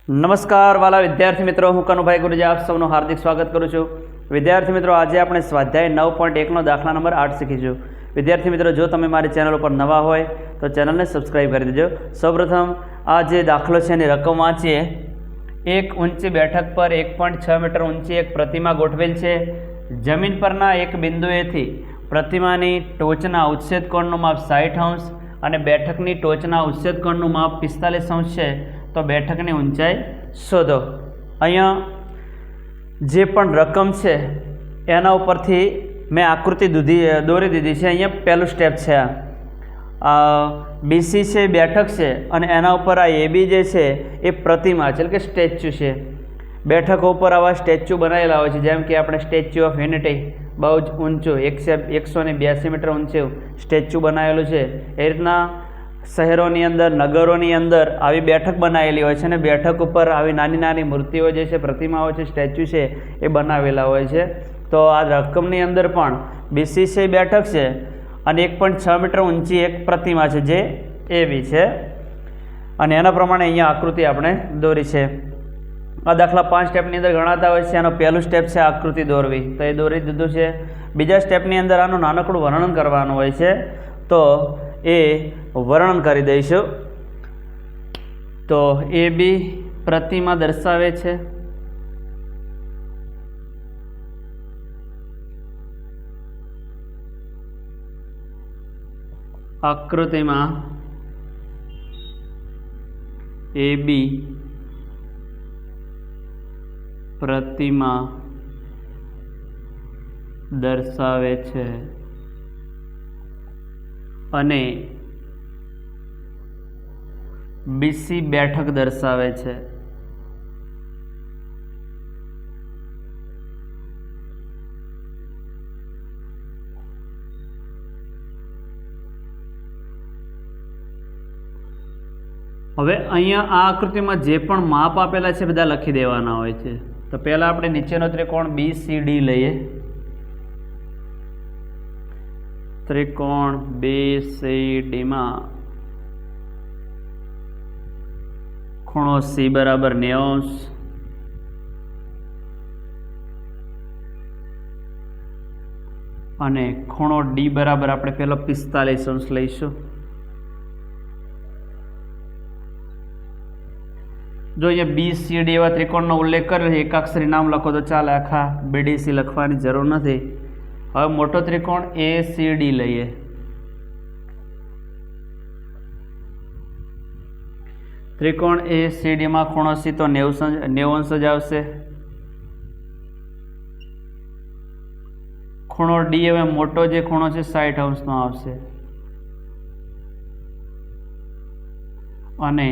નમસ્કાર વાલા વિદ્યાર્થી મિત્રો, હું કનુભાઈ ગુરુજી આપ સૌનું હાર્દિક સ્વાગત કરું છું। વિદ્યાર્થી મિત્રો, આજે આપણે સ્વાધ્યાય 9.1નો દાખલા નંબર 8 શીખીશું। વિદ્યાર્થી મિત્રો, જો તમે મારી ચેનલ ઉપર નવા હોય તો ચેનલને સબસ્ક્રાઈબ કરી દેજો। સૌપ્રથમ આ જે દાખલો છે એની રકમ વાંચીએ। એક ઊંચી બેઠક પર 1.6 મીટર ઊંચી એક પ્રતિમા ગોઠવેલ છે। જમીન પરના એક બિંદુએથી પ્રતિમાની ટોચના ઉચ્છેદ કોણનું માપ 60 અંશ અને બેઠકની ટોચના ઉચ્છેદ કોણનું માપ 45 અંશ છે। તો બેઠકની ઊંચાઈ શોધો। અહીંયા જે પણ રકમ છે એના ઉપરથી મેં આકૃતિ દોરી દીધી છે। અહીંયા પહેલું સ્ટેપ છે, આ બીસી છે બેઠક છે અને એના ઉપર આ એબી જે છે એ પ્રતિમા છે, એટલે કે સ્ટેચ્યુ છે। બેઠકો ઉપર આવા સ્ટેચ્યુ બનાવેલા હોય છે, જેમ કે આપણે સ્ટેચ્યુ ઓફ યુનિટી બહુ જ ઊંચું 182 મીટર ઊંચું સ્ટેચ્યુ બનાવેલું છે। એ રીતના શહેરોની અંદર, નગરોની અંદર આવી બેઠક બનાવેલી હોય છે અને બેઠક ઉપર આવી નાની નાની મૂર્તિઓ જે છે, પ્રતિમાઓ છે, સ્ટેચ્યુ છે એ બનાવેલા હોય છે। તો આ રકમની અંદર પણ બીસી છે બેઠક છે અને 1.6 મીટર ઊંચી એક પ્રતિમા છે જે એબી છે અને એના પ્રમાણે અહીંયા આકૃતિ આપણે દોરી છે। આ દાખલા 5 સ્ટેપની અંદર ગણાતા હોય છે। એનો પહેલું સ્ટેપ છે આકૃતિ દોરવી, તો એ દોરી દીધું છે। બીજા સ્ટેપની અંદર આનું નાનકડું વર્ણન કરવાનું હોય છે, તો એ વર્ણન કરી દઈશું। તો એ બી પ્રતિમા દર્શાવે છે, આકૃતિમાં એ બી પ્રતિમા દર્શાવે છે અને બીસી બેઠક દર્શાવે છે। હવે અહીંયા આ આકૃતિમાં જે પણ માપ આપેલા છે બધા લખી દેવાના હોય છે। તો પહેલાં આપણે નીચેનો ત્રિકોણ BCD લઈએ। ત્રિકોણ BCDમાં ખૂણો C બરાબર 90 અંશ અને ખૂણો D બરાબર આપણે પહેલો 45 અંશ લઈશું। જો અહીંયા BCD એવા ત્રિકોણનો ઉલ્લેખ કર્યો છે, એકાક્ષરી નામ લખો તો ચાલે, આખા BDC લખવાની જરૂર નથી। હવે મોટો ત્રિકોણ ACD લઈએ। ત્રિકોણ ACDમાં ખૂણો C તો 90 અંશ જ આવશે। ખૂણો D હવે મોટો જે ખૂણો છે 60 અંશનો આવશે અને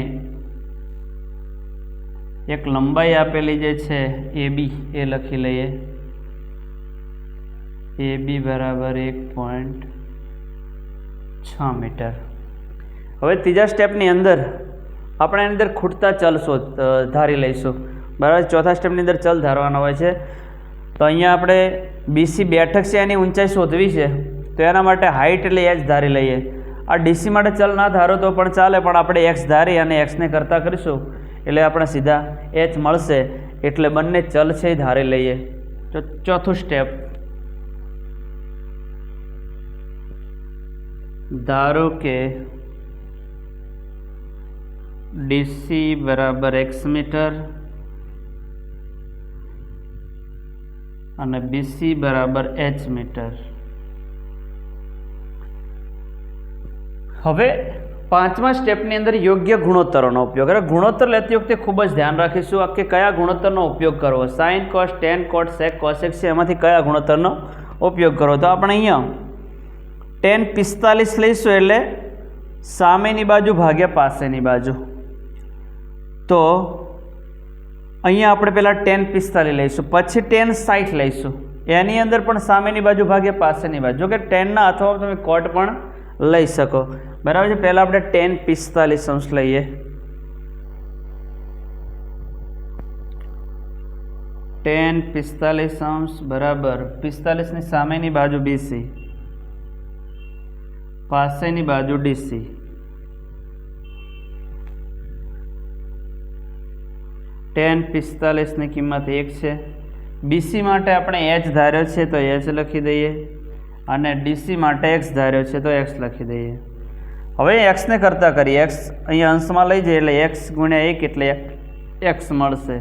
એક લંબાઈ આપેલી જે છે AB એ લખી લઈએ। AB બરાબર 1.6 મીટર। હવે ત્રીજા સ્ટેપની અંદર આપણે એની અંદર ખૂટતા ચલ ધારી લઈશું, બરાબર। ચોથા સ્ટેપની અંદર ચલ ધારવાના હોય છે। તો અહીંયા આપણે બીસી બેઠક છે એની ઊંચાઈ શોધવી છે, તો એના માટે હાઇટ એટલે h ધારી લઈએ। આ ડીસી માટે ચલ ના ધારો તો પણ ચાલે, પણ આપણે x ધારી અને xને કરતા કરીશું એટલે આપણે સીધા h મળશે, એટલે બંને ચલ છે એ ધારી લઈએ। તો ચોથું સ્ટેપ, ધારો કે ડીસી બરાબર x મીટર અને બીસી બરાબર h મીટર। હવે પાંચમા સ્ટેપની અંદર યોગ્ય ગુણોત્તરોનો ઉપયોગ, એટલે ગુણોત્તર લેતી વખતે ખૂબ જ ધ્યાન રાખીશું કે કયા ગુણોત્તરનો ઉપયોગ કરવો। સાઇન, કોસ, ટેન, કોટ, સેક, કોસેક છે, એમાંથી કયા ગુણોત્તરનો ઉપયોગ કરવો। તો આપણે અહીંયા tan 45 લઈશું, એટલે સામેની બાજુ ભાગ્યા પાસેની બાજુ। તો અહીંયા આપણે પહેલાં tan 45 લઈશું, પછી tan 60 લઈશું। એની અંદર પણ સામેની બાજુ ભાગ્યા પાસેની બાજુ, જો કે ટેનના અથવા તમે કોટ પણ લઈ શકો, બરાબર છે। પહેલાં આપણે tan 45 અંશ લઈએ। tan 45 અંશ બરાબર 45ની સામેની બાજુ BC, પાસેની બાજુ DC। tan 45 ની કિંમત 1 છે. BC માટે આપણે h ધાર્યો છે તો h લખી દઈએ અને DC માટે x ધાર્યો છે તો x લખી દઈએ. હવે x ને કરતા કરીએ. x અહીંયા અંશમાં લઈ જઈએ એટલે x ગુણ્યા 1 એટલે x મળશે.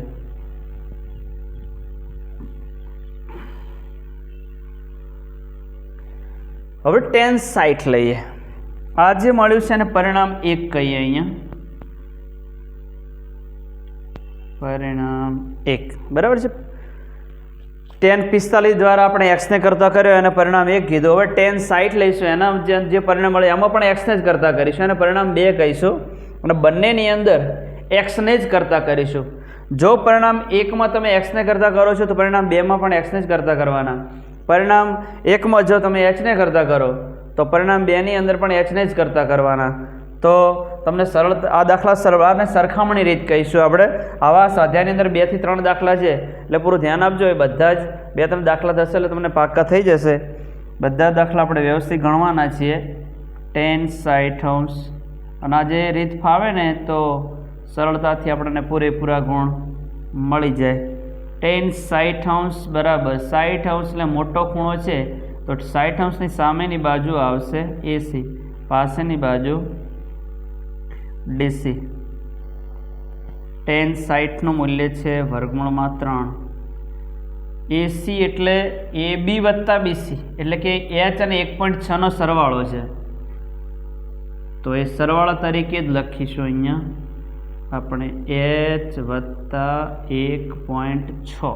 હવે tan 60 લઈએ. આ જે મળ્યું છે એને પરિણામ 1 કહીએ. અહીંયા પરિણામ 1 બરાબર છે. tan 45 દ્વારા આપણે x ને કરતા કર્યો અને પરિણામ 1 કીધું. હવે tan 60 લઈશું, એના જે પરિણામ મળે એમાં પણ x ને જ કરતા કરીશું અને પરિણામ 2 કહીશું અને બંનેની અંદર x ને જ કરતા કરીશું. જો પરિણામ 1માં તમે x ને કરતા કરો છો તો પરિણામ 2માં પણ x ને જ કરતા કરવાના. પરિણામ 1માં જો તમે h ને કરતા કરો તો પરિણામ 2 ની અંદર પણ h ને જ કરતા કરવાના. તો તમને સરળ આ દાખલા સરળને સરખામણી રીત કહીશું આપણે. આવા સ્વાધ્યાયની અંદર 2 થી 3 દાખલા છે એટલે પૂરું ધ્યાન આપજો. એ બધા જ 2-3 દાખલા થશે એટલે તમને પાક્કા થઈ જશે. બધા દાખલા આપણે વ્યવસ્થિત ગણવાના છીએ. tan 60 અને આ જે રીત ફાવે ને તો સરળતાથી આપણને પૂરેપૂરા ગુણ મળી જાય. tan 60 બરાબર 60 એટલે મોટો ખૂણો છે તો 60 ની સામેની બાજુ આવશે AC, પાસેની બાજુ DC. tan 60 નું મૂલ્ય છે વર્ગમૂળમાં 3. AC એટલે AB વત્તા BC એટલે કે h અને 1.6 નો સરવાળો છે તો એ સરવાળા તરીકે જ લખીશું. અહીંયા આપણે h વત્તા 1.6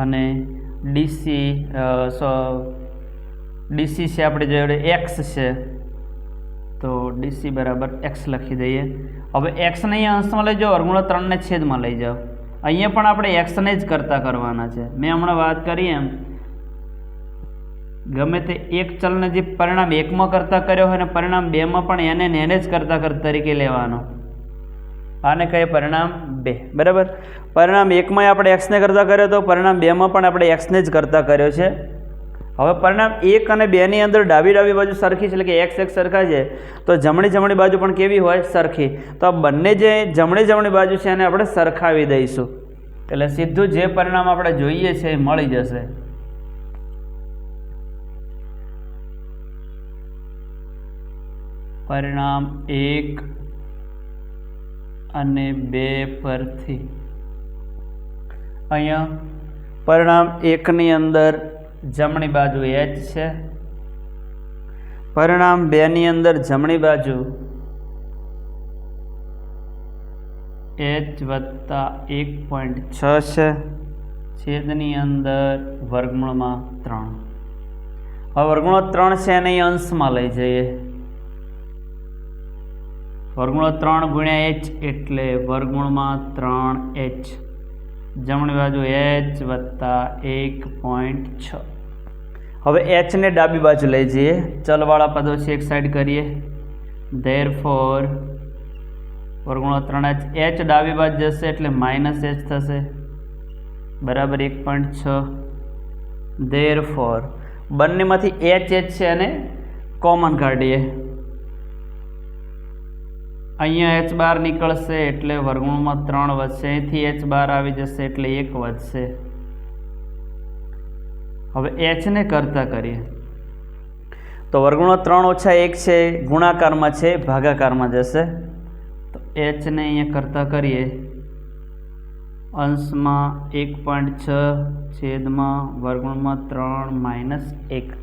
અને DC છે આપણે જોડે x છે તો DC બરાબર x લખી દઈએ. હવે x ને અહીંયા અંશમાં લઈ જાઓ, વર્ગમૂળ 3 ને છેદમાં લઈ જાઓ. અહીંયા પણ આપણે x ને જ કરતા કરવાના છે. મેં હમણાં વાત કરી એમ ગમે તે એક ચલને જે પરિણામ 1માં કરતા કર્યો હોય અને પરિણામ 2માં પણ એને જ કરતા તરીકે લેવાનો. આને કહીએ પરિણામ 2 બરાબર. પરિણામ 1માં આપણે x ને કરતા કર્યો તો પરિણામ 2માં પણ આપણે x ને જ કરતા કર્યો છે. હવે પરિણામ 1 અને 2 ની અંદર ડાબી બાજુ સરખી છે એટલે કે x સરખા છે તો જમણી બાજુ પણ કેવી હોય? સરખી. તો આ બંને જે જમણી બાજુ છે એને આપણે સરખાવી દઈશું એટલે સીધું જે પરિણામ આપણે જોઈએ છે એ મળી જશે. પરિણામ 1 અને 2 પરથી અહીંયા પરિણામ 1 ની અંદર જમણી બાજુ h છે, પરિણામ 2 ની અંદર જમણી બાજુ h વત્તા 1.6 છે, છેદની અંદર વર્ગમૂળમાં 3. હવે વર્ગમૂળ 3 છે એને અંશમાં લઈ જઈએ. વર્ગમૂળ 3 ગુણ્યા h એટલે વર્ગમૂળમાં 3h, જમણી બાજુ h વત્તા 1.6. હવે h ને ડાબી બાજુ લઈ જઈએ. ચલવાળા પદો છે એક સાઈડ કરીએ. ધેરફોર વર્ગમૂળ 3h, h ડાબી બાજુ જશે એટલે -h થશે બરાબર 1.6. ધેરફોર બંનેમાંથી h છે અને કોમન કાઢીએ. અહીંયા h બાર નીકળશે એટલે વર્ગમૂળમાં 3 વધશે. અહીંથી h બાર આવી જશે એટલે 1 વધશે. હવે h ને કરતા કરીએ તો વર્ગમૂળ 3 ઓછા 1 છે, ગુણાકારમાં છે, ભાગાકારમાં જશે. તો h ને અહીંયા કરતા કરીએ. અંશમાં 1.6 છેદમાં વર્ગમૂળમાં 3 - 1.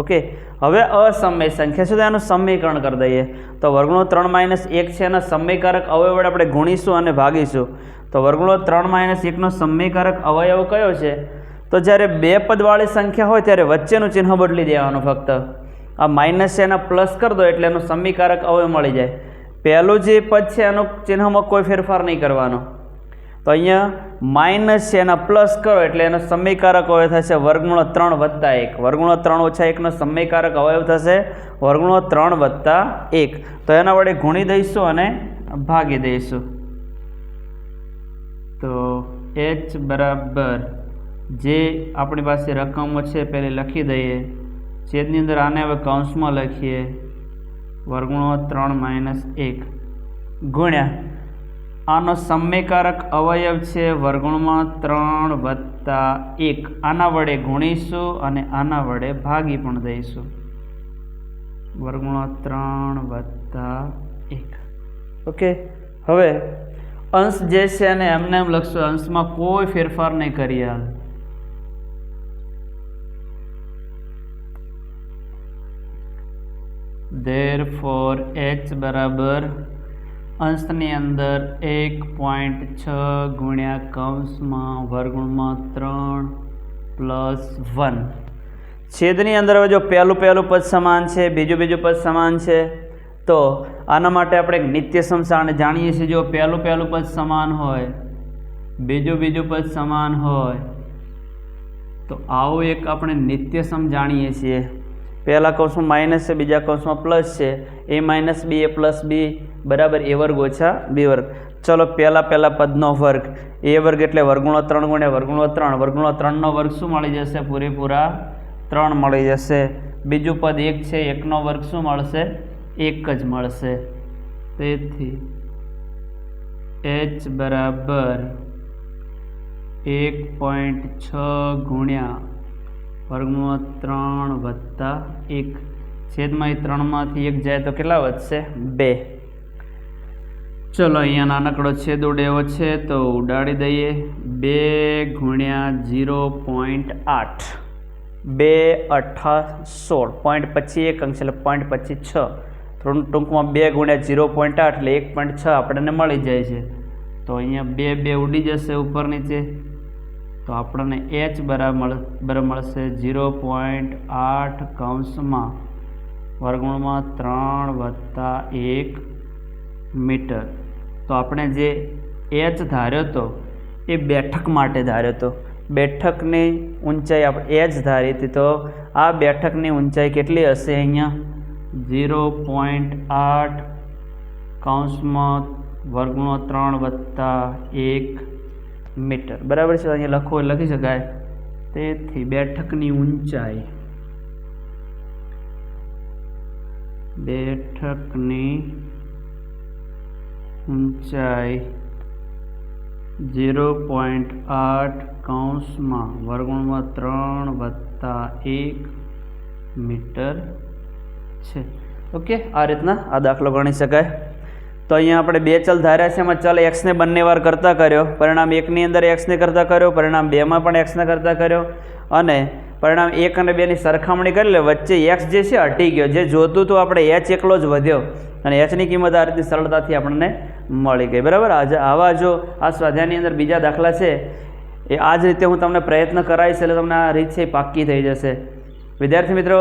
ઓકે. હવે અસમય સંખ્યા છે તો એનું સમીકરણ કરી દઈએ. તો વર્ગમૂળ 3 - 1 છે એના સમયકારક અવયવ વડે આપણે ગુણીશું અને ભાગીશું. તો વર્ગમૂળ 3 - 1 નો સમયકારક અવયવ કયો છે? તો જ્યારે બે પદવાળી સંખ્યા હોય ત્યારે વચ્ચેનું ચિહ્ન બદલી દેવાનું. ફક્ત આ માઇનસ છે એના પ્લસ કરી દો એટલે એનું સમીકારક અવયવ મળી જાય. પહેલું જે પદ છે એનું ચિહ્નમાં કોઈ ફેરફાર નહીં કરવાનો. તો અહીંયા માઇનસ છે એના પ્લસ કરો એટલે એનો સમયકારક અવયવ થશે વર્ગમૂળ 3 વત્તા 1. વર્ગમૂળ 3 ઓછા 1 નો સમયકારક અવયવ થશે વર્ગમૂળ 3 વત્તા 1. તો એના વડે ગુણી દઈશું અને ભાગી દઈશું. તો h બરાબર જે આપણી પાસે રકમો છે પહેલી લખી દઈએ. છેદની અંદર આને હવે કૌંસમાં લખીએ. વર્ગમૂળ 3 - 1 ગુણ્યા આનો સમયકારક અવયવ છે વર્ગુણમાં 3 વત્તા 1. આના વડે ગુણીશું અને આના વડે ભાગી પણ દઈશું. વર્ગુણમાં 3 વત્તા 1. ઓકે, હવે અંશ જે છે એને એમને એમ લખશું, અંશમાં કોઈ ફેરફાર નહીં કરીએ. Therefore h બરાબર અંશની અંદર 1.6 ગુણ્યા કૌંસમાં વર્ગુણમાં 3 પ્લસ 1. છેદની અંદર હવે જો પહેલું પદ સમાન છે, બીજું પદ સમાન છે, તો આના માટે આપણે એક નિત્યસમ જાણીએ છીએ. જો પહેલું પદ સમાન હોય, બીજું પદ સમાન હોય, તો આવું એક આપણે નિત્યસમ જાણીએ છીએ. પહેલા કૌંસમાં માઇનસ છે, બીજા કૌંસમાં પ્લસ છે. a minus B A plus B બરાબર a વર્ગ ઓછા b વર્ગ. ચલો પહેલા પદનો વર્ગ a વર્ગ એટલે વર્ગુણો 3 ગુણ્યા વર્ગુણો 3. વર્ગુણો 3નો વર્ગ શું મળી જશે? પૂરેપૂરા 3 મળી જશે. બીજું પદ 1 છે, 1નો વર્ગ શું મળશે? 1 જ મળશે. તેથી h બરાબર 1.6 ગુણ્યા વર્ગમાં 3 વત્તા 1. છેદમાં 3માંથી 1 જાય તો કેટલા વધશે? 2. ચલો અહીંયા નાનકડો છેદ ઉડે એવો છે તો ઉડાડી દઈએ. 2 ગુણ્યા 0.8. 2 8 16. પોઈન્ટ પછી 1 અંશ એટલે પોઈન્ટ પછી 6. થોડું ટૂંકમાં 2 ગુણ્યા 0.8 એટલે 1.6 આપણને મળી જાય છે. તો અહીંયા 2 ઉડી જશે ઉપર નીચે, તો આપણને h બરાબર મળશે 0.8 કૌંસમાં વર્ગુણમાં 3 વત્તા 1 મીટર. તો આપણે જે h ધાર્યો હતો એ બેઠક માટે ધાર્યો હતો. બેઠકની ઊંચાઈ આપણે h ધારી હતી, તો આ બેઠકની ઊંચાઈ કેટલી હશે? અહીંયા 0.8 કૌંસમાં વર્ગુણો 3 વત્તા 1 મીટર. બરાબર છે? અહીંયા લખી શકાય. તેથી બેઠકની ઊંચાઈ 0.8 કૌંસમાં વર્ગુણમાં 3 વત્તા 1 મીટર છે. ઓકે, આ રીતના આ દાખલો ગણી શકાય. તો અહીંયા આપણે 2 ચલ ધાર્યા છે. એમાં ચલ એક્સને બંને વાર કરતા કર્યો. પરિણામ 1ની અંદર એક્સને કરતા કર્યો, પરિણામ 2માં પણ એક્સને કરતા કર્યો, અને પરિણામ 1 અને 2ની સરખામણી કરી લે. વચ્ચે એક્સ જે છે હટી ગયો. જે જોતું હતું આપણે h એકલો જ વધ્યો, અને hની કિંમત આ રીતની સરળતાથી આપણને મળી ગઈ. બરાબર? આવા જો આ સ્વાધ્યાયની અંદર બીજા દાખલા છે એ આ જ રીતે હું તમને પ્રયત્ન કરાવીશ, એટલે તમને આ રીત છે એ પાક્કી થઈ જશે. વિદ્યાર્થી મિત્રો,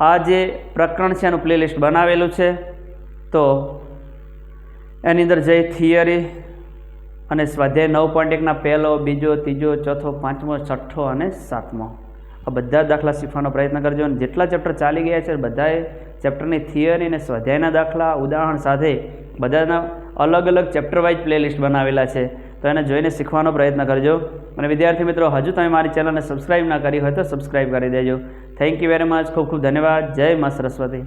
આ જે પ્રકરણ છે એનું પ્લેલિસ્ટ બનાવેલું છે, તો એની અંદર જઈ થિયરી અને સ્વાધ્યાય 9.1ના પહેલો, બીજો, ત્રીજો, ચોથો, પાંચમો, છઠ્ઠો અને સાતમો આ બધા દાખલા શીખવાનો પ્રયત્ન કરજો. અને જેટલા ચેપ્ટર ચાલી ગયા છે બધાએ ચેપ્ટરની થિયરી અને સ્વાધ્યાયના દાખલા ઉદાહરણ સાથે બધાના અલગ અલગ ચેપ્ટર વાઇઝ પ્લેલિસ્ટ બનાવેલા છે, તો એને જોઈને શીખવાનો પ્રયત્ન કરજો. અને વિદ્યાર્થી મિત્રો, હજુ તમે મારી ચેનલને સબસ્ક્રાઈબ ના કરી હોય તો સબસ્ક્રાઈબ કરી દેજો. Thank you very much. ખૂબ ખૂબ ધન્યવાદ. જય મા સરસ્વતી.